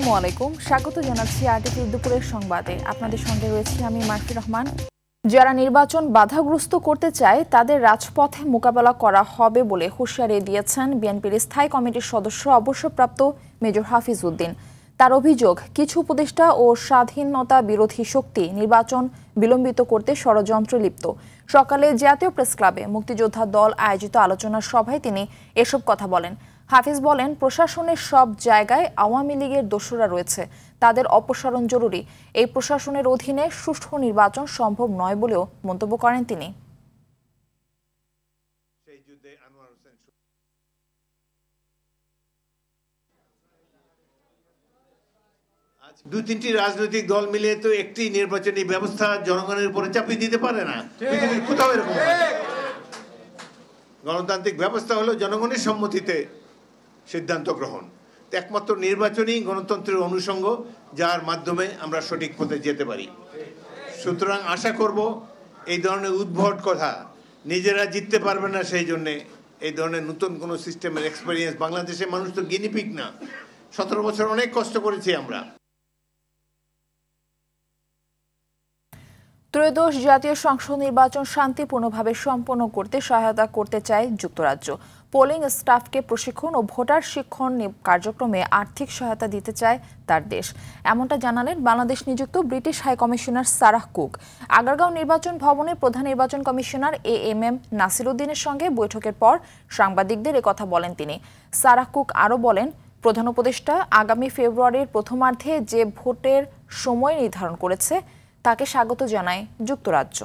আসসালামু আলাইকুম, স্বাগত জানাচ্ছি আরটিভি দুপুরের সংবাদে। আপনাদের সঙ্গে রয়েছি আমি মার্ফি রহমান। যারা নির্বাচন বাধাগ্রস্ত করতে চায় তাদের রাজপথে মোকাবেলা করা হবে বলে হুঁশিয়ারি দিয়েছেন বিএনপির স্থায়ী কমিটির সদস্য অবসরপ্রাপ্ত মেজর হাফিজ উদ্দিন। তার অভিযোগ, কিছু উপদেষ্টা ও স্বাধীনতা বিরোধী শক্তি নির্বাচন বিলম্বিত করতে ষড়যন্ত্রে লিপ্ত। সকালে জাতীয় প্রেস ক্লাবে মুক্তিযোদ্ধা দল আয়োজিত আলোচনা সভায় তিনি এসব কথা বলেন। হাফিজ বলেন, প্রশাসনের সব জায়গায় আওয়ামী লীগের দোসররা রয়েছে, তাদের অপসারণ জরুরি। এই প্রশাসনের অধীনে সুষ্ঠু নির্বাচন সম্ভব নয় বলেও মন্তব্য করেন তিনি। দুই তিনটি রাজনৈতিক দল মিলে তো একটি নির্বাচনী ব্যবস্থা জনগণের উপরে চাপিয়ে দিতে পারে না। পৃথিবীর কোথাও এরকম গণতান্ত্রিক ব্যবস্থা হলো জনগণের সম্মতিতে সিদ্ধান্ত গ্রহণ। একমাত্র নির্বাচনই গণতন্ত্রের অনুষঙ্গ, যার মাধ্যমে আমরা সঠিক পথে যেতে পারি। সুতরাং আশা করব এই ধরনের উদ্ভট কথা নিজেরা জিততে পারবে না, সেই জন্যে এই ধরনের নতুন কোনো সিস্টেমের এক্সপেরিয়েন্স বাংলাদেশের মানুষ তো গিনিপিগ না। 17 বছর অনেক কষ্ট করেছি আমরা। ত্রয়োদশ জাতীয় সংসদ নির্বাচন শান্তিপূর্ণভাবে সম্পন্ন করতে সহায়তা করতে চায় যুক্তরাজ্য। পোলিং স্টাফকে প্রশিক্ষণ ও ভোটার শিক্ষণ কার্যক্রমে আর্থিক সহায়তা দিতে চায় তার দেশ। এমনটা জানালেন বাংলাদেশ নিযুক্ত British high commissioner Sarah Cook. Agargaon নির্বাচন ভবনে প্রধান নির্বাচন কমিশনার এএমএম নাসির উদ্দিনের সঙ্গে বৈঠকের পর সাংবাদিকদের একথা বলেন তিনি। সারাহ কুক আরও বলেন, প্রধান উপদেষ্টা আগামী ফেব্রুয়ারির প্রথমার্ধে যে ভোটের সময় নির্ধারণ করেছে তাকে স্বাগত জানায় যুক্তরাজ্য।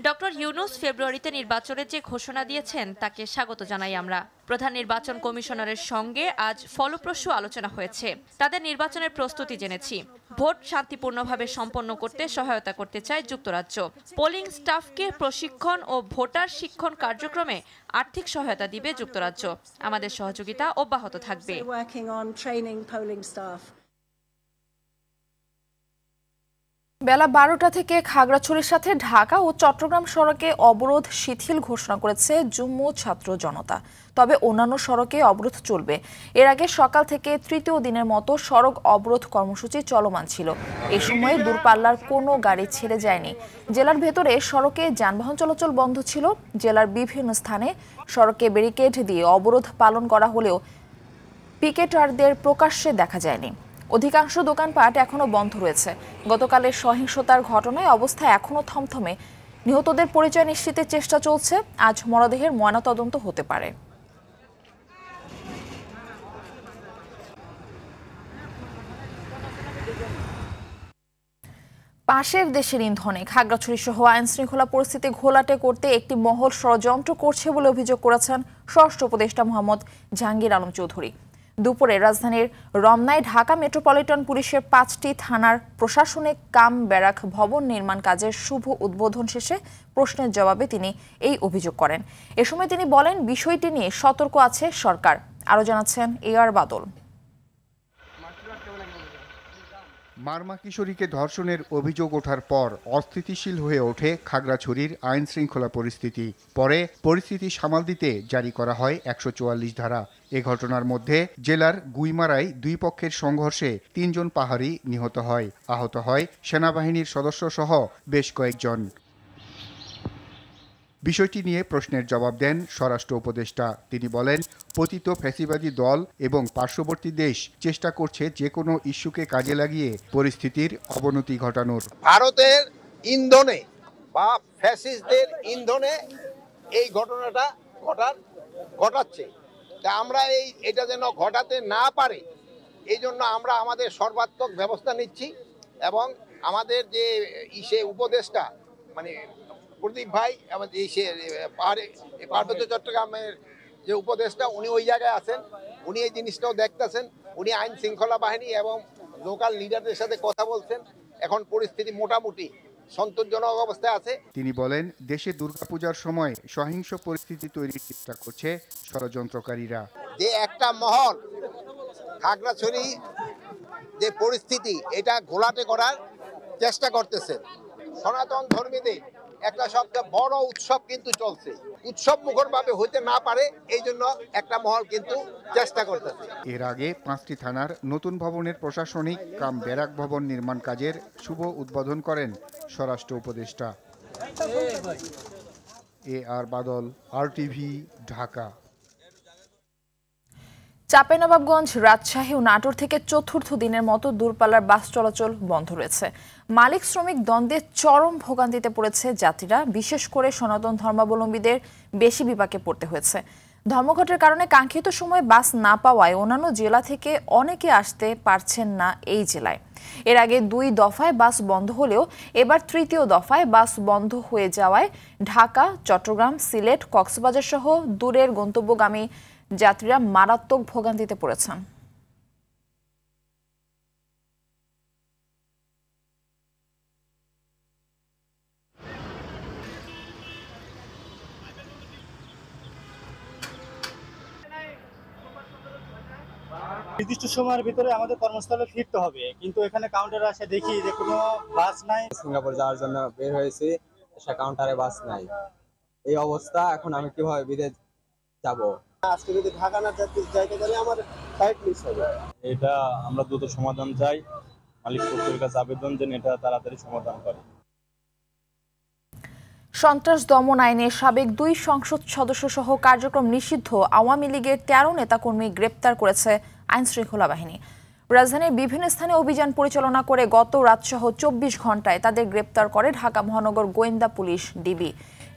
ডক্টর ইউনূস ফেব্রুয়ারিতে নির্বাচনের যে ঘোষণা দিয়েছেন তাকে স্বাগত জানাই আমরা। প্রধান নির্বাচন কমিশনারের সঙ্গে আজ ফলপ্রসূ আলোচনা হয়েছে। তাদের নির্বাচনের প্রস্তুতি জেনেছি। ভোট শান্তিপূর্ণভাবে সম্পন্ন করতে সহায়তা করতে চায় যুক্তরাজ্য। পোলিং স্টাফকে প্রশিক্ষণ ও ভোটার শিক্ষণ কার্যক্রমে আর্থিক সহায়তা দিবে যুক্তরাজ্য। আমাদের সহযোগিতা অব্যাহত থাকবে। বেলা 12টা থেকে খাগড়াছড়ির সাথে ঢাকা ও চট্টগ্রাম সড়কে অবরোধ শিথিল ঘোষণা করেছে জুম্মু ছাত্র জনতা। তবে অন্যান্য সড়কে অবরোধ চলবে। এর আগে সকাল থেকে তৃতীয় দিনের মতো সড়ক অবরোধ কর্মসূচি চলমান ছিল। এ সময়ে দূরপাল্লার কোনো গাড়ি ছেড়ে যায়নি। জেলার ভেতরে সড়কে যানবাহন চলাচল বন্ধ ছিল। জেলার বিভিন্ন স্থানে সড়কে ব্যারিকেড দিয়ে অবরোধ পালন করা হলেও পিকেটারদের প্রকাশ্যে দেখা যায়নি। অধিকাংশ দোকানপাট এখনো বন্ধ রয়েছে। গতকালের সহিংসতার ঘটনায় অবস্থা এখনো থমথমে। নিহতদের পরিচয় নিশ্চিতের চেষ্টা চলছে। আজ মরদেহের ময়নাতদন্ত হতে পারে। পাশের দেশের ইন্ধনে খাগড়াছড়ি সহ আইন শৃঙ্খলা পরিস্থিতি ঘোলাটে করতে একটি মহল ষড়যন্ত্র করছে বলে অভিযোগ করেছেন স্বরাষ্ট্র উপদেষ্টা মোহাম্মদ জাহাঙ্গীর আলম চৌধুরী। দুপুরে রাজধানীর রমনায় ঢাকা মেট্রোপলিটন পুলিশের 5টি থানার প্রশাসনিক কাম ব্যারাক ভবন নির্মাণ কাজের শুভ উদ্বোধন শেষে প্রশ্নের জবাবে তিনি এই অভিযোগ করেন। এ সময় তিনি বলেন, বিষয়টি নিয়ে সতর্ক আছে সরকার। আরও জানাচ্ছেন এআর বাদল। মারমা কিশোরীকে ধর্ষণের অভিযোগ ওঠার পর অস্থিতিশীল হয়ে ওঠে খাগড়াছড়ির আইন শৃঙ্খলা পরিস্থিতি। পরে পরিস্থিতি সামাল দিতে জারি করা হয় 144 ধারা। এ ঘটনার মধ্যে জেলার গুইমারায় দুই পক্ষের সংঘর্ষে 3 জন পাহাড়ি নিহত হয়। আহত হয় সেনাবাহিনীর সদস্য সহ বেশ কয়েকজন। বিষয়টি নিয়ে প্রশ্নের জবাব দেন স্বরাষ্ট্র উপদেষ্টা। তিনি বলেন, পতিত ফ্যাসিবাদী দল এবং পার্শ্ববর্তী দেশ চেষ্টা করছে যে কোনো ইস্যুকে কাজে লাগিয়ে পরিস্থিতির অবনতি ঘটানোর। ভারতের ইন্ধনে বা ফ্যাসিস্টদের ইন্ধনে এই ঘটনাটা ঘটাচ্ছে। তা আমরা এটা যেন ঘটাতে না পারে এই জন্য আমরা আমাদের সর্বাত্মক ব্যবস্থা নিচ্ছি। এবং আমাদের যে উপদেষ্টা মানে প্রদীপ ভাই, আমাদের পার্বত্য চট্টগ্রামের যে উপদেষ্টা, উনি ওই জায়গায় আছেন। উনি এই জিনিসটাও দেখতেছেন। উনি আইন শৃঙ্খলা বাহিনী এবং লোকাল লিডারদের সাথে কথা বলছেন। এখন পরিস্থিতি মোটামুটি সন্তোষজনক অবস্থায় আছে। তিনি বলেন, দেশে দুর্গাপূজার সময় সহিংস পরিস্থিতি তৈরির চেষ্টা করছে ষড়যন্ত্রকারীরা। যে একটা মহল খাগড়াছড়ি যে পরিস্থিতি এটা ঘোলাটে করার চেষ্টা করতেছে। সনাতন ধর্মীদের একটা সবচেয়ে বড় উৎসব কিন্তু চলছে, উৎসব মুখর ভাবে হইতে না পারে এই জন্য একটা মহল কিন্তু চেষ্টা করতেছে। এর আগে 5টি থানার নতুন ভবনের প্রশাসনিক কাম ব্যারাক ভবন নির্মাণ কাজের শুভ উদ্বোধন করেন স্বরাষ্ট্র উপদেষ্টা। AR বাদল, RTV, ঢাকা। চাঁপাইনবাবগঞ্জ, রাজশাহী ও নাটোর থেকে চতুর্থ দিনের মতো দূরপাল্লার বাস চলাচল বন্ধ রয়েছে। মালিক শ্রমিক দ্বন্দ্বে চরম ভোগান্তিতে পড়েছে যাত্রীরা, বিশেষ করে সনাতন ধর্মাবলম্বীদের বেশি বিপাকে পড়তে হয়েছে। ধর্মঘটের কারণে কাঙ্ক্ষিত সময়ে বাস না পাওয়ায় অন্যান্য জেলা থেকে অনেকে আসতে পারছেন না এই জেলায়। এর আগে 2 দফায় বাস বন্ধ হলেও এবার 3য় দফায় বাস বন্ধ হয়ে যাওয়ায় ঢাকা, চট্টগ্রাম, সিলেট, কক্সবাজার সহ দূরের গন্তব্যগামী যাত্রীরা মারাত্মক ভোগান্তিতে পড়েছেন। নির্দিষ্ট সময়ের ভিতরে আমাদের কর্মস্থলে ফিরতে হবে, কিন্তু এখানে কাউন্টারে আসে দেখি যে কোনো বাস নাই। সিঙ্গাপুর যাওয়ার জন্য বের হয়েছি, সে কাউন্টারে বাস নাই। এই অবস্থা, এখন আমি কিভাবে বিদেশ যাব? আজকে যদি ঢাকা না যাইতে পারি আমার ফ্লাইট মিস হবে। এটা আমরা দ্রুত সমাধান চাই, মালিক পক্ষের কাছে আবেদন যেন এটা তাড়াতাড়ি সমাধান করে। সন্ত্রাস দমন আইনে সাবেক 2 সংসদ সদস্য সহ কার্যক্রম নিষিদ্ধ আওয়ামী লীগের 13 নেতাকর্মী গ্রেপ্তার করেছে আইন শৃঙ্খলা বাহিনী। রাজধানীর বিভিন্ন স্থানে অভিযান পরিচালনা করে গত রাতসহ 24 ঘন্টায় তাদের গ্রেপ্তার করে ঢাকা মহানগর গোয়েন্দা পুলিশ ডিবি।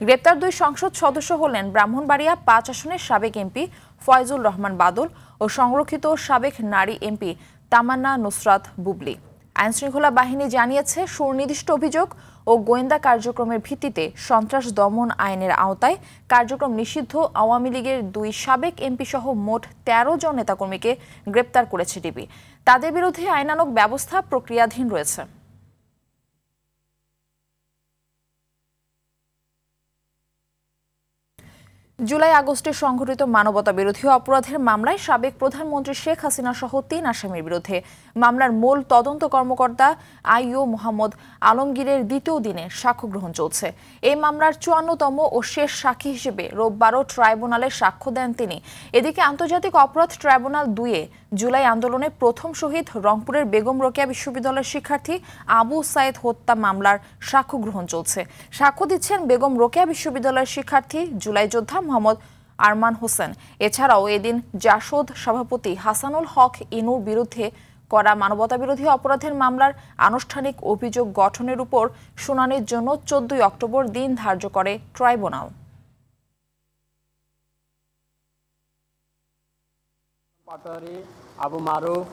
গ্রেপ্তার 2 সংসদ সদস্য হলেন ব্রাহ্মণবাড়িয়া 5 আসনের সাবেক এমপি ফয়জুল রহমান বাদল ও সংরক্ষিত সাবেক নারী এমপি তামান্না নুসরাত বুবলি। আইন শৃঙ্খলা বাহিনী জানিয়েছে, সুনির্দিষ্ট অভিযোগ ও গোয়েন্দা কার্যক্রমের ভিত্তিতে সন্ত্রাস দমন আইনের আওতায় কার্যক্রম নিষিদ্ধ আওয়ামী লীগের 2 সাবেক এমপি সহ মোট 13 জন নেতাকর্মীকে গ্রেপ্তার করেছে ডিবি। তাদের বিরুদ্ধে আইনানুগ ব্যবস্থা প্রক্রিয়াধীন রয়েছে। জুলাই আগস্টে সংঘটিত মানবতা বিরোধী অপরাধের মামলায় সাবেক প্রধানমন্ত্রী শেখ হাসিনা সহ 3 আসামির বিরুদ্ধে মামলার মূল তদন্ত কর্মকর্তা আইও মোহাম্মদ আলমগীরের 2য় দিনে সাক্ষ্য গ্রহণ চলছে। এই মামলার 54তম ও শেষ সাক্ষী হিসেবে রোববারও ট্রাইব্যুনালে সাক্ষ্য দেন তিনি। এদিকে আন্তর্জাতিক অপরাধ ট্রাইব্যুনাল 2-এ জুলাই আন্দোলনে প্রথম শহীদ রংপুরের বেগম রোকেয়া বিশ্ববিদ্যালয়ের শিক্ষার্থী আবু সাইদ হত্যা মামলার সাক্ষ্য গ্রহণ চলছে। সাক্ষ্য দিচ্ছেন বেগম রোকেয়া বিশ্ববিদ্যালয়ের শিক্ষার্থী জুলাই যোদ্ধা মোহাম্মদ আরমান হোসেন। এছাড়াও এদিন জাসদ সভাপতি হাসানুল হক ইনুর বিরুদ্ধে করা মানবতাবিরোধী অপরাধের মামলার আনুষ্ঠানিক অভিযোগ গঠনের উপর শুনানির জন্য 14 অক্টোবর দিন ধার্য করে ট্রাইব্যুনাল। পাটোয়ারি, আবু মারুফ,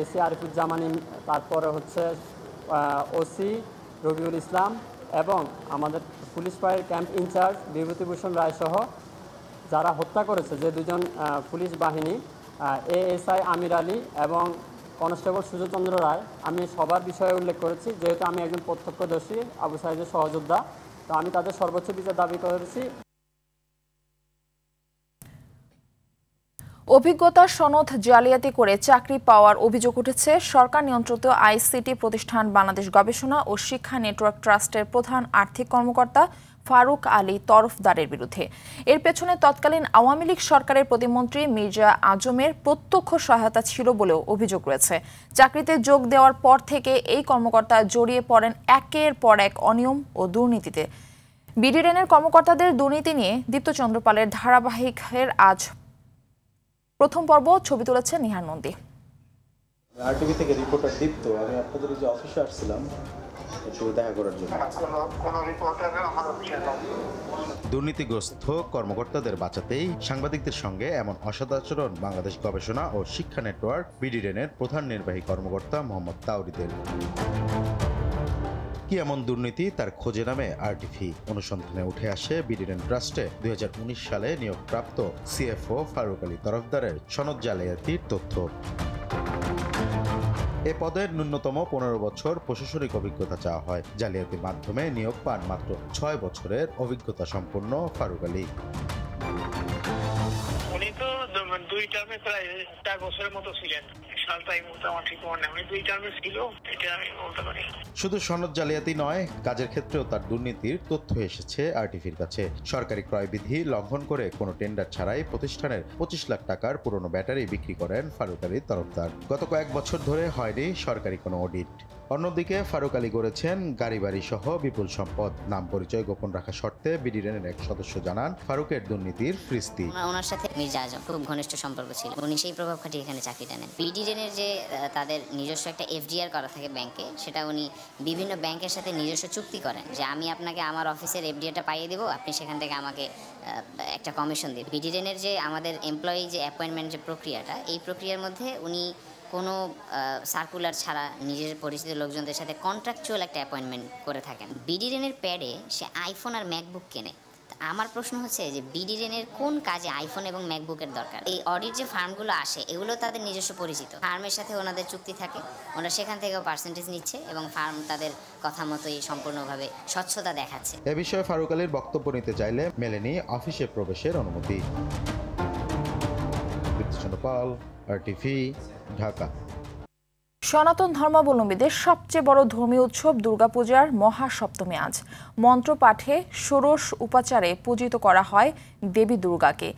এসি আরিফুজ্জামানি, তারপরে হচ্ছে ওসি রবিউল ইসলাম এবং আমাদের পুলিশ ফাঁড়ির ক্যাম্প ইনচার্জ বিভূতিভূষণ রায় সহ যারা হত্যা করেছে, যে 2 জন পুলিশ বাহিনী এএসআই আমির আলী এবং কনস্টেবল সুজয়চন্দ্র রায়, আমি সবার বিষয়ে উল্লেখ করেছি। যেহেতু আমি একজন প্রত্যক্ষদর্শী, আবু সাইদের সহযোদ্ধা, তো আমি তাদের সর্বোচ্চ বিচার দাবি করেছি। অভিজ্ঞতা সনদ জালিয়াতি করে চাকরি পাওয়ার অভিযোগ উঠেছে সরকার নিয়ন্ত্রিত আইসিটি প্রতিষ্ঠান বাংলাদেশ গবেষণা ও শিক্ষা নেটওয়ার্ক ট্রাস্টের প্রধান আর্থিক কর্মকর্তা ফারুক আলী তরফদারের বিরুদ্ধে। এর পেছনে তৎকালীন আওয়ামী লীগ সরকারের প্রতিমন্ত্রী মির্জা আজমের প্রত্যক্ষ সহায়তা ছিল বলেও অভিযোগ রয়েছে। চাকরিতে যোগ দেওয়ার পর থেকে এই কর্মকর্তা জড়িয়ে পড়েন একের পর এক অনিয়ম ও দুর্নীতিতে। বিডিএনের কর্মকর্তাদের দুর্নীতি নিয়ে দীপ্ত চন্দ্রপালের ধারাবাহিকের আজ প্রথম পর্ব ছবি তুলেছেন নিহার নন্দী। আরটিভি থেকে রিপোর্টার দীপ্ত, আমি আপনাদের যে অফিসে আসছিলাম একটু দেখা করার জন্য। দুর্নীতিগ্রস্ত কর্মকর্তাদের বাঁচাতেই সাংবাদিকদের সঙ্গে এমন অসদাচরণ বাংলাদেশ গবেষণা ও শিক্ষা নেটওয়ার্ক বিডিএনের প্রধান নির্বাহী কর্মকর্তা মোহাম্মদ তাওরিদের। কি এমন দুর্নীতি, তার খোঁজে নামে আরটিভি। অনুসন্ধানে উঠে আসে বিডিএন ট্রাস্টে 2019 সালে নিয়োগপ্রাপ্ত সিএফও ফারুক আলী তরফদারের সনদ জালিয়াতির তথ্য। এ পদের ন্যূনতম 15 বছর প্রশাসনিক অভিজ্ঞতা চাওয়া হয়। জালিয়াতির মাধ্যমে নিয়োগ পান মাত্র 6 বছরের অভিজ্ঞতা সম্পন্ন ফারুক আলী। উনি তো 2 টার্মে প্রায় 4 বছরের মতো ছিলেন। সালটা এই মুহূর্তে আমার ঠিক মনে নেই, 2 টার্মে ছিল, এটা আমি বলতে পারি। শুধু সনদ জালিয়াতি নয়, কাজের ক্ষেত্রেও তার দুর্নীতির তথ্য এসেছে আরটিভির কাছে। সরকারি ক্রয় বিধি লঙ্ঘন করে কোনো টেন্ডার ছাড়াই প্রতিষ্ঠানের 25 লাখ টাকার পুরনো ব্যাটারি বিক্রি করেন ফারুক আলী তরফদার। গত কয়েক বছর ধরে হয়নি সরকারি কোনো অডিট। অন্যদিকে ফারুক আলী গড়েছেন গাড়ি বাড়ি সহ বিপুল সম্পদ। নাম পরিচয় গোপন রাখা শর্তে বিডিরেনের এক সদস্য জানান, ফারুকের দুর্নীতির ফ্রিস্তি। ওনার সাথে মির্জা আজম খুব ঘনিষ্ঠ সম্পর্ক ছিল, উনি সেই প্রভাব খাটিয়ে এখানে চাকরিটা নেন। বিডিরেনের যে তাদের নিজস্ব একটা এফডিআর করা থাকে ব্যাংকে, সেটা উনি বিভিন্ন ব্যাংকের সাথে নিজস্ব চুক্তি করেন যে আমি আপনাকে আমার অফিসের এফডিআরটা পাইয়ে দেবো, আপনি সেখান থেকে আমাকে একটা কমিশন দিন। বিডিরেনের যে আমাদের এমপ্লয়ি যে অ্যাপয়েন্টমেন্ট যে প্রক্রিয়াটা, এই প্রক্রিয়ার মধ্যে উনি কোনো সার্কুলার ছাড়া নিজের পরিচিত লোকজনদের সাথে কন্ট্রাকচুয়াল একটা অ্যাপয়েন্টমেন্ট করে থাকেন। বিডিরেনের প্যাডে সে আইফোন আর ম্যাকবুক কেনে। আমার প্রশ্ন হচ্ছে যে বিডিরেনের কোন কাজে আইফোন এবং ম্যাকবুকের দরকার? এই অডিট যে ফার্মগুলো আসে, এগুলো তাদের নিজস্ব পরিচিত ফার্মের সাথে ওনাদের চুক্তি থাকে, ওনারা সেখান থেকেও পার্সেন্টেজ নিচ্ছে এবং ফার্ম তাদের কথা মতোই সম্পূর্ণভাবে স্বচ্ছতা দেখাচ্ছে। এ বিষয়ে ফারুক আলীর বক্তব্য নিতে চাইলে মেলেনি অফিসে প্রবেশের অনুমতি। পাল, আরটিভি, ঢাকা। সনাতন ধর্মাবলম্বীদের সবচেয়ে বড় ধর্মীয় উৎসব দুর্গাপূজার মহাসপ্তমী আজ। মন্ত্রপাঠে ষোড়শ উপাচারে পূজিত করা হয় দেবী দুর্গাকে।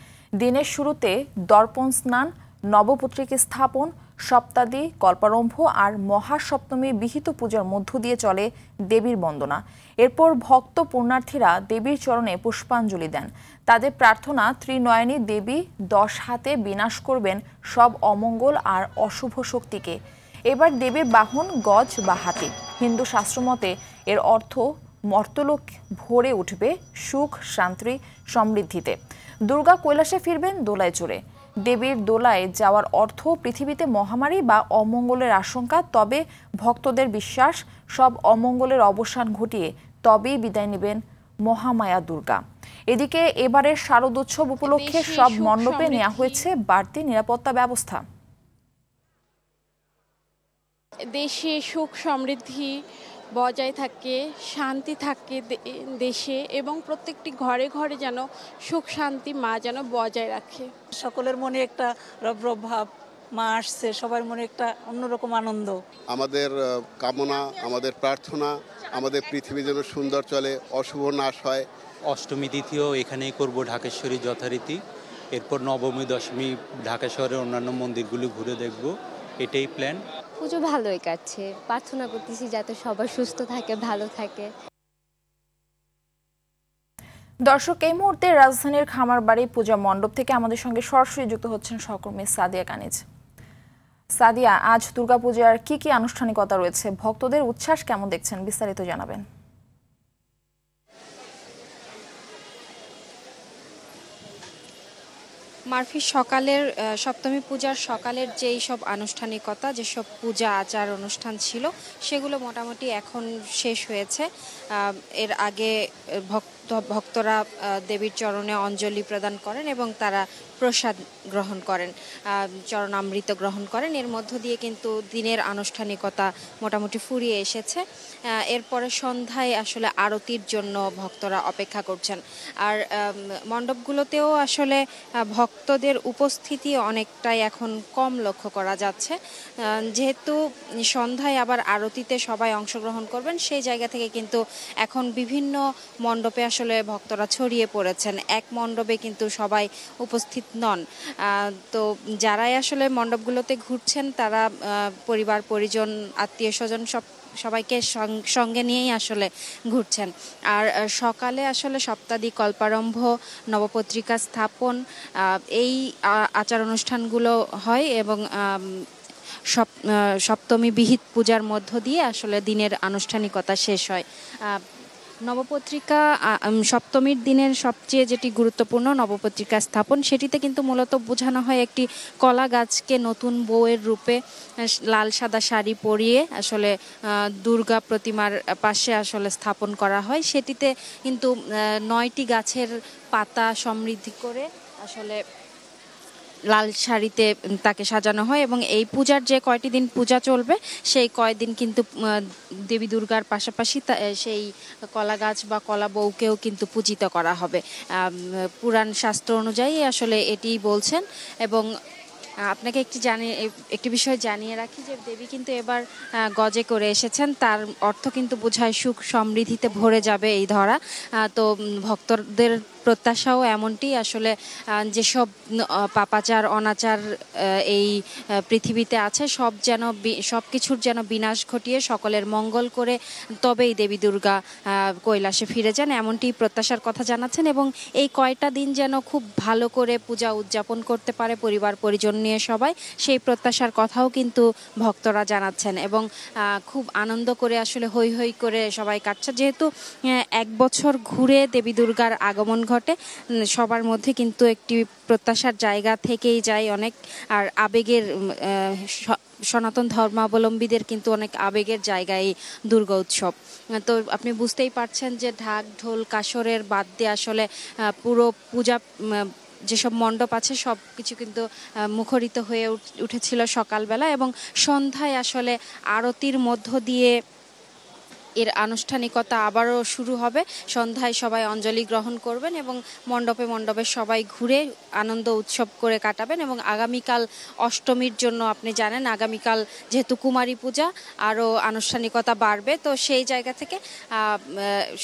দিনের শুরুতে দর্পণ স্নান, নবপত্রিকা স্থাপন, সপ্তাদি, কল্পারম্ভ আর মহাসপ্তমী বিহিত পূজার মধ্য দিয়ে চলে দেবীর বন্দনা। এরপর ভক্ত পুণ্যার্থীরা দেবীর চরণে পুষ্পাঞ্জলি দেন। তাদের প্রার্থনা, ত্রিনয়নী দেবী 10 হাতে বিনাশ করবেন সব অমঙ্গল আর অশুভ শক্তিকে। এবার দেবীর বাহন গজ বা হাতি। হিন্দু শাস্ত্রমতে এর অর্থ মর্তলোক ভরে উঠবে সুখ, শান্তি, সমৃদ্ধিতে। দুর্গা কৈলাসে ফিরবেন দোলায় চড়ে। দেবীর দোলায় যাওয়ার অর্থ পৃথিবীতে মহামারী বা অমঙ্গলের আশঙ্কা, তবে ভক্তদের বিশ্বাস সব অমঙ্গলের অবসান ঘটিয়ে তবেই বিদায় নেবেন মহামায়া দুর্গা। এদিকে এবারের শারদোৎসব উপলক্ষে সব মণ্ডপে নেওয়া হয়েছে বাড়তি নিরাপত্তা ব্যবস্থা। দেশে সুখ সমৃদ্ধি বজায় থাকে, শান্তি থাকে দেশে, এবং প্রত্যেকটি ঘরে ঘরে যেন সুখ শান্তি মা যেন বজায় রাখে। সকলের মনে একটা রব ভাব, মা আসছে, সবার মনে একটা অন্যরকম আনন্দ। আমাদের কামনা, আমাদের প্রার্থনা, আমাদের পৃথিবী যেন সুন্দর চলে, অশুভ নাশ হয়। অষ্টমী তিথিও এখানেই করব ঢাকেশ্বরী যথারীতি। এরপর নবমী দশমী ঢাকা শহরের অন্যান্য মন্দিরগুলি ঘুরে দেখব, এটাই প্ল্যান। পুজো ভালোই কাটছে, প্রার্থনা করতেছি যাতে সবাই সুস্থ থাকে, ভালো থাকে। দর্শক, এই মুহূর্তে রাজধানীর খামারবাড়ি পূজা মণ্ডপ থেকে আমাদের সঙ্গে সরাসরি যুক্ত হচ্ছেন সহকর্মী সাদিয়া কানিজ। সাদিয়া, আজ দুর্গাপূজার কি কি আনুষ্ঠানিকতা রয়েছে, ভক্তদের উচ্ছ্বাস কেমন দেখছেন, বিস্তারিত জানাবেন। মারফি, সকালের সপ্তমী পূজার সকালের যেই সব আনুষ্ঠানিকতা, যেসব পূজা আচার অনুষ্ঠান ছিল, সেগুলো মোটামুটি এখন শেষ হয়েছে। এর আগে ভক্তরা দেবীর চরণে অঞ্জলি প্রদান করেন এবং তারা প্রসাদ গ্রহণ করেন, চরণামৃত গ্রহণ করেন। এর মধ্য দিয়ে কিন্তু দিনের আনুষ্ঠানিকতা মোটামুটি ফুরিয়ে এসেছে। এরপরে সন্ধ্যায় আসলে আরতির জন্য ভক্তরা অপেক্ষা করছেন। আর মণ্ডপগুলোতেও আসলে ভক্তদের উপস্থিতি অনেকটাই এখন কম লক্ষ্য করা যাচ্ছে। যেহেতু সন্ধ্যায় আবার আরতিতে সবাই অংশগ্রহণ করবেন, সেই জায়গা থেকে কিন্তু এখন বিভিন্ন মণ্ডপে আসলে ভক্তরা ছড়িয়ে পড়েছেন। এক মণ্ডপে কিন্তু সবাই উপস্থিত নন। তো যারাই আসলে মণ্ডপগুলোতে ঘুরছেন, তারা পরিবার পরিজন, আত্মীয় স্বজন সবাইকে সঙ্গে নিয়েই আসলে ঘুরছেন। আর সকালে আসলে সপ্তাদি, কল্পারম্ভ, নবপত্রিকা স্থাপন, এই আচার অনুষ্ঠানগুলো হয় এবং সপ্তমী বিহিত পূজার মধ্য দিয়ে আসলে দিনের আনুষ্ঠানিকতা শেষ হয়। নবপত্রিকা সপ্তমীর দিনের সবচেয়ে যেটি গুরুত্বপূর্ণ নবপত্রিকা স্থাপন, সেটিতে কিন্তু মূলত বোঝানো হয় একটি কলা গাছকে নতুন বউয়ের রূপে লাল সাদা শাড়ি পরিয়ে আসলে দুর্গা প্রতিমার পাশে আসলে স্থাপন করা হয়। সেটিতে কিন্তু 9টি গাছের পাতা সমৃদ্ধি করে আসলে লাল শাড়িতে তাকে সাজানো হয় এবং এই পূজার যে কয়টি দিন পূজা চলবে, সেই কয়দিন কিন্তু দেবী দুর্গার পাশাপাশি সেই কলা গাছ বা কলা বউকেও কিন্তু পূজিত করা হবে। পুরাণ শাস্ত্র অনুযায়ী আসলে এটি বলছেন। এবং আপনাকে একটি বিষয় জানিয়ে রাখি যে দেবী কিন্তু এবার গজে করে এসেছেন, তার অর্থ কিন্তু বোঝায় সুখ সমৃদ্ধিতে ভরে যাবে এই ধরা। তো ভক্তদের প্রত্যাশাও এমনটি, আসলে যেসব পাপাচার অনাচার এই পৃথিবীতে আছে সব কিছুর যেন বিনাশ ঘটিয়ে সকলের মঙ্গল করে তবেই দেবী দুর্গা কৈলাসে ফিরে যান, এমনটি প্রত্যাশার কথা জানাচ্ছেন। এবং এই কয়টা দিন যেন খুব ভালো করে পূজা উদযাপন করতে পারে পরিবার পরিজন নিয়ে সবাই, সেই প্রত্যাশার কথাও কিন্তু ভক্তরা জানাচ্ছেন। এবং খুব আনন্দ করে আসলে হৈ হৈ করে সবাই কাটছে, যেহেতু এক বছর ঘুরে দেবী দুর্গার আগমন ঘটে, সবার মধ্যে কিন্তু একটি প্রত্যাশার জায়গা থেকেই যায় অনেক। আর আবেগের সনাতন ধর্মাবলম্বীদের কিন্তু অনেক আবেগের জায়গায় দুর্গা উৎসব। তো আপনি বুঝতেই পারছেন যে ঢাক ঢোল কাসরের বাদ দিয়ে আসলে পুরো পূজা যেসব মণ্ডপ আছে সব কিছু কিন্তু মুখরিত হয়ে উঠেছিল সকালবেলা, এবং সন্ধ্যায় আসলে আরতির মধ্য দিয়ে এর আনুষ্ঠানিকতা আবারও শুরু হবে। সন্ধ্যায় সবাই অঞ্জলি গ্রহণ করবেন এবং মণ্ডপে মণ্ডপে সবাই ঘুরে আনন্দ উৎসব করে কাটাবেন। এবং আগামীকাল অষ্টমীর জন্য আপনি জানেন, আগামীকাল যেহেতু কুমারী পূজা আরও আনুষ্ঠানিকতা বাড়বে, তো সেই জায়গা থেকে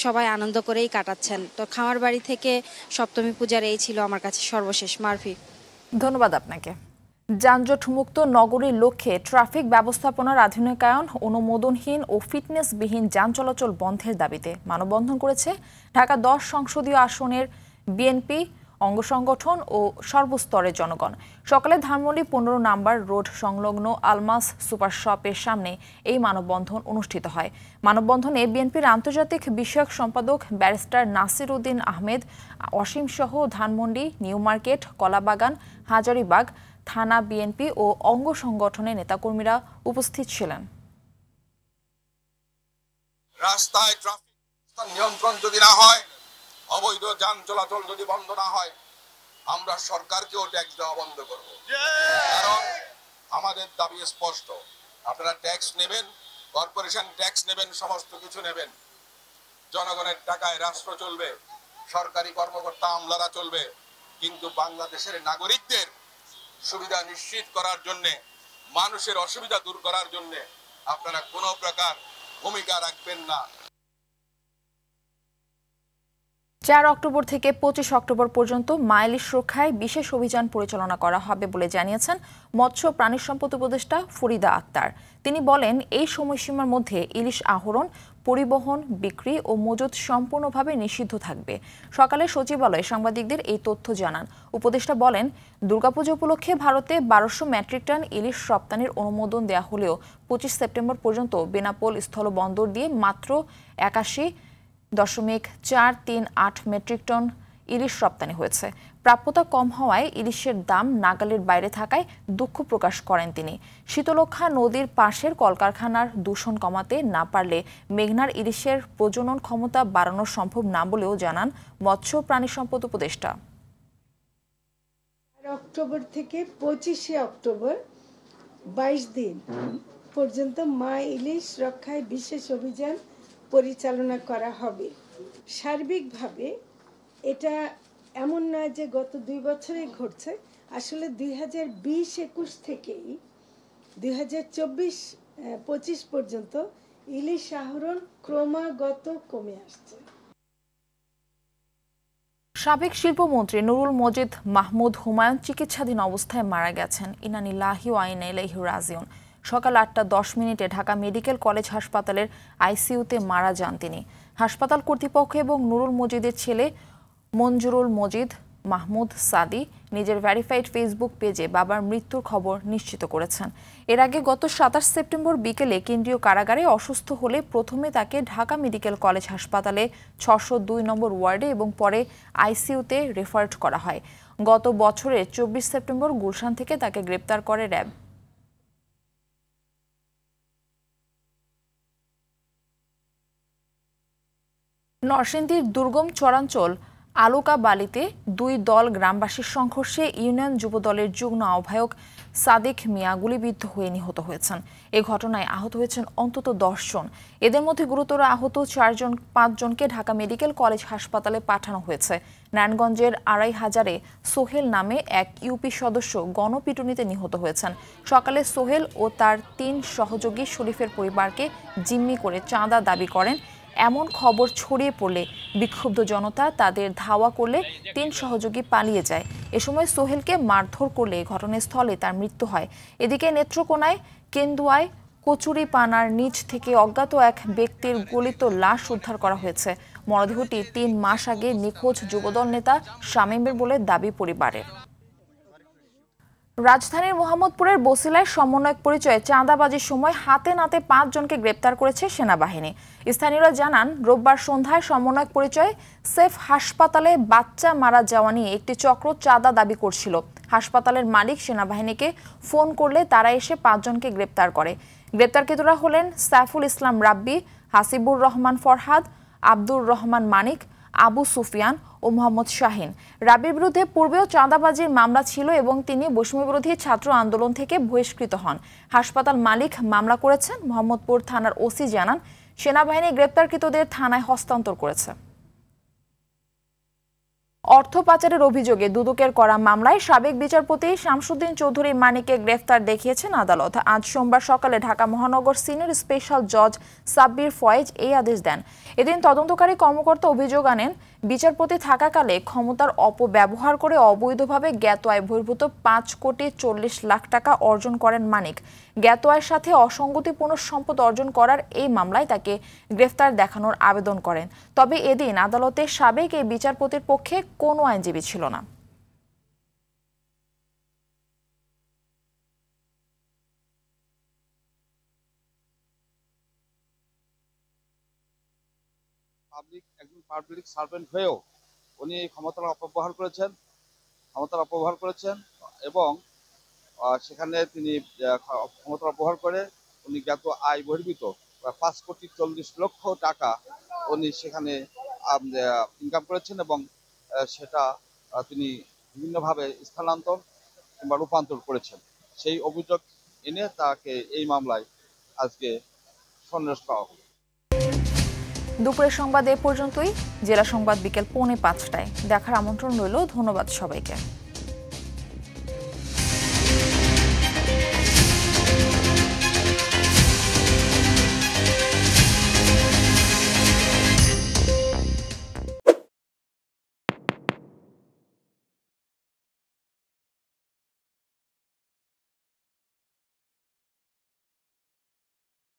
সবাই আনন্দ করেই কাটাচ্ছেন। তো খামারবাড়ি থেকে সপ্তমী পূজার এই ছিল আমার কাছে সর্বশেষ। মারফি, ধন্যবাদ আপনাকে। যানজটমুক্ত নগরীর লক্ষ্যে ট্রাফিক ব্যবস্থাপনার আধুনিকায়ন, অনুমোদনহীন ও ফিটনেসবিহীন যান চলাচল বন্ধের দাবিতে মানববন্ধন করেছে ঢাকা 10 সংসদীয় আসনের বিএনপি অঙ্গ সংগঠন ও সর্বস্তরের জনগণ। সকালে ধানমন্ডি 15 নম্বর রোড সংলগ্ন আলমাস সুপার শপের সামনে এই মানববন্ধন অনুষ্ঠিত হয়। মানববন্ধনে বিএনপির আন্তর্জাতিক বিষয়ক সম্পাদক ব্যারিস্টার নাসির উদ্দিন আহমেদ অসীম সহ ধানমন্ডি, নিউ মার্কেট, কলাবাগান, হাজারীবাগ থানা বিএনপি ও অঙ্গ সংগঠনের নেতাকর্মীরা উপস্থিত ছিলেন। রাস্তায় ট্রাফিক নিয়ন্ত্রণ যদি না হয়, অবৈধ যান চলাচল যদি বন্ধ না হয়, আমরা সরকারকেও ট্যাক্স দেওয়া বন্ধ করব। কারণ আমাদের দাবি স্পষ্ট, আপনারা ট্যাক্স নেবেন, কর্পোরেশন ট্যাক্স নেবেন, সমস্ত কিছু নেবেন, জনগণের টাকায় রাষ্ট্র চলবে, সরকারি কর্মকর্তা আমলারা চলবে, কিন্তু বাংলাদেশের নাগরিকদের সুবিধা নিশ্চিত করার জন্য, মানুষের অসুবিধা দূর করার জন্য আপনারা কোনো প্রকার ভূমিকা রাখবেন না। 4 অক্টোবর থেকে 25 অক্টোবর পর্যন্ত ইলিশ রক্ষায় বিশেষ অভিযান পরিচালনা করা হবে বলে জানিয়েছেন মৎস্য প্রাণী সম্পদ উপদেষ্টা ফরিদা আক্তার। তিনি বলেন, এই সময়সীমার মধ্যে ইলিশ আহরণ, পরিবহন, বিক্রি ও মজুত সম্পূর্ণভাবে নিষিদ্ধ থাকবে। সকালে সচিবালয়ে সাংবাদিকদের এই তথ্য জানান উপদেষ্টা। বলেন, দুর্গাপূজা উপলক্ষে ভারতে 1200 মেট্রিক টন ইলিশ রপ্তানির অনুমোদন দেওয়া হলেও 25 সেপ্টেম্বর পর্যন্ত বেনাপোল স্থলবন্দর দিয়ে মাত্র 81.438 মেট্রিক টন ইলিশ রপ্তানি হয়েছে। প্রাপ্যতা কম হওয়ায় ইলিশের দাম নাগালের বাইরে থাকায় দুঃখ প্রকাশ করেন তিনি। শীতলক্ষ্যা নদীর পাশের কলকারখানার দূষণ কমাতে না পারলে মেঘনার ইলিশের প্রজনন ক্ষমতা বাড়ানো সম্ভব না বলেও জানান মৎস্য প্রাণী সম্পদ উপদেষ্টা। অক্টোবর থেকে 25 অক্টোবর 22 দিন পর্যন্ত ইলিশ রক্ষায় বিশেষ অভিযান পরিচালনা করা হবে। সার্বিকভাবে এটা এমন নয় যে গত 2 বছরে ঘটছে, আসলে 2020-21 থেকেই 2024-25 পর্যন্ত ইলিশ আহরণ ক্রমাগত কমে আসছে। সাবেক শিল্পমন্ত্রী নুরুল মজিদ মাহমুদ হুমায়ুন চিকিৎসাধীন অবস্থায় মারা গেছেন। ইন্না লিল্লাহি ওয়া ইন্না ইলাইহি রাজিউন। সকাল 8:10 ঢাকা মেডিকেল কলেজ হাসপাতালের আইসিইউতে মারা যান তিনি। হাসপাতাল কর্তৃপক্ষ এবং নুরুল মজিদের ছেলে মঞ্জুরুল মজিদ মাহমুদ সাদি নিজের ভেরিফাইড ফেসবুক পেজে বাবার মৃত্যুর খবর নিশ্চিত করেছেন। এর আগে গত 27 সেপ্টেম্বর বিকেলে কেন্দ্রীয় কারাগারে অসুস্থ হলে প্রথমে তাকে ঢাকা মেডিকেল কলেজ হাসপাতালে 602 নম্বর ওয়ার্ডে এবং পরে আইসিইউতে রেফার করা হয়। গত বছরের 24 সেপ্টেম্বর গুলশান থেকে তাকে গ্রেপ্তার করে র্যাব। নরসিংদীর দুর্গম চরাঞ্চল আলুকা বালিতে দুই দল গ্রামবাসীর সংঘর্ষে ইউনিয়ন যুবদলের যুগ্ম আহ্বায়ক সাদিক মিয়া গুলিবিদ্ধ হয়ে নিহত হয়েছেন। এ ঘটনায় আহত হয়েছেন অন্তত 10 জন। এদের মধ্যে গুরুতর আহত 5 জনকে ঢাকা মেডিকেল কলেজ হাসপাতালে পাঠানো হয়েছে। নারায়ণগঞ্জের 2500-এ সোহেল নামে এক ইউপি সদস্য গণপিটুনিতে নিহত হয়েছেন। সকালে সোহেল ও তার 3 সহযোগী শরীফের পরিবারকে জিম্মি করে চাঁদা দাবি করেন। এমন খবর ছড়িয়ে পড়লে বিক্ষুব্ধ জনতা তাদের ধাওয়া করলে 3 সহযোগী পালিয়ে যায়। এ সময় সোহেলকে মারধর করলে ঘটনাস্থলে তার মৃত্যু হয়। এদিকে নেত্রকোনায় কেন্দুয়ায় কচুরিপানার নিচ থেকে অজ্ঞাত এক ব্যক্তির গলিত লাশ উদ্ধার করা হয়েছে। মরদেহটি 3 মাস আগে নিখোঁজ যুবদল নেতা শামীমের বলে দাবি পরিবারের। রাজধানীর মোহাম্মদপুরের বসিলায় সমন্বয়ক পরিচয়ে চাঁদাবাজির সময় হাতে নাতে 5 জনকে গ্রেপ্তার করেছে সেনাবাহিনী। স্থানীয়রা জানান, রোববার সন্ধ্যায় সমন্বয়ক পরিচয়ে সেফ হাসপাতালে বাচ্চা মারা যাওয়া নিয়ে একটি চক্র চাঁদা দাবি করছিল। হাসপাতালের মালিক সেনাবাহিনীকে ফোন করলে তারা এসে 5 জনকে গ্রেপ্তার করে। গ্রেপ্তারকৃতরা হলেন সাইফুল ইসলাম রাব্বি, হাসিবুর রহমান ফরহাদ, আব্দুর রহমান মানিক, আবু সুফিয়ান ও মোহাম্মদ শাহিন। রাবির বিরুদ্ধে পূর্বেও চাঁদাবাজির মামলা ছিল এবং তিনি বৈষম্যবিরোধী ছাত্র আন্দোলন থেকে বহিষ্কৃত হন। হাসপাতাল মালিক মামলা করেছেন। মোহাম্মদপুর থানার ওসি জানান, সেনাবাহিনী গ্রেপ্তারকৃতদের থানায় হস্তান্তর করেছে। অর্থ পাচারের অভিযোগে দুদকের করা মামলায় সাবেক বিচারপতি শামসুদ্দিন চৌধুরী মানিককে গ্রেফতার দেখিয়েছেন আদালত। আজ সোমবার সকালে ঢাকা মহানগর সিনিয়র স্পেশাল জজ সাব্বির ফয়েজ এই আদেশ দেন। এদিন তদন্তকারী কর্মকর্তা অভিযোগ আনেন, বিচারপতি থাকাকালে ক্ষমতার অপব্যবহার করে অবৈধভাবে জ্ঞাত আয় বহির্ভূত 5,40,00,000 টাকা অর্জন করেন মানিক। জ্ঞাত আয়ের সাথে অসঙ্গতিপূর্ণ সম্পদ অর্জন করার এই মামলায় তাকে গ্রেফতার দেখানোর আবেদন করেন। তবে এদিন আদালতে সাবেক এই বিচারপতির পক্ষে কোনো আইনজীবী ছিল না। একজন পাবলিক সার্ভেন্ট হয়েও উনি ক্ষমতার অপব্যবহার করেছেন এবং সেখানে তিনি ক্ষমতার অপব্যবহার করে উনি জ্ঞাত আয় বহির্ভূত 5,40,00,000 টাকা উনি সেখানে ইনকাম করেছেন এবং সেটা তিনি বিভিন্নভাবে স্থানান্তর কিংবা রূপান্তর করেছেন। সেই অভিযোগ এনে তাকে এই মামলায় আজকে সন্ন্যাস করা হবে। দুপুরের সংবাদ এ পর্যন্তই। জেলা সংবাদ বিকেল 4:45টায় দেখার আমন্ত্রণ রইল। ধন্যবাদ সবাইকে।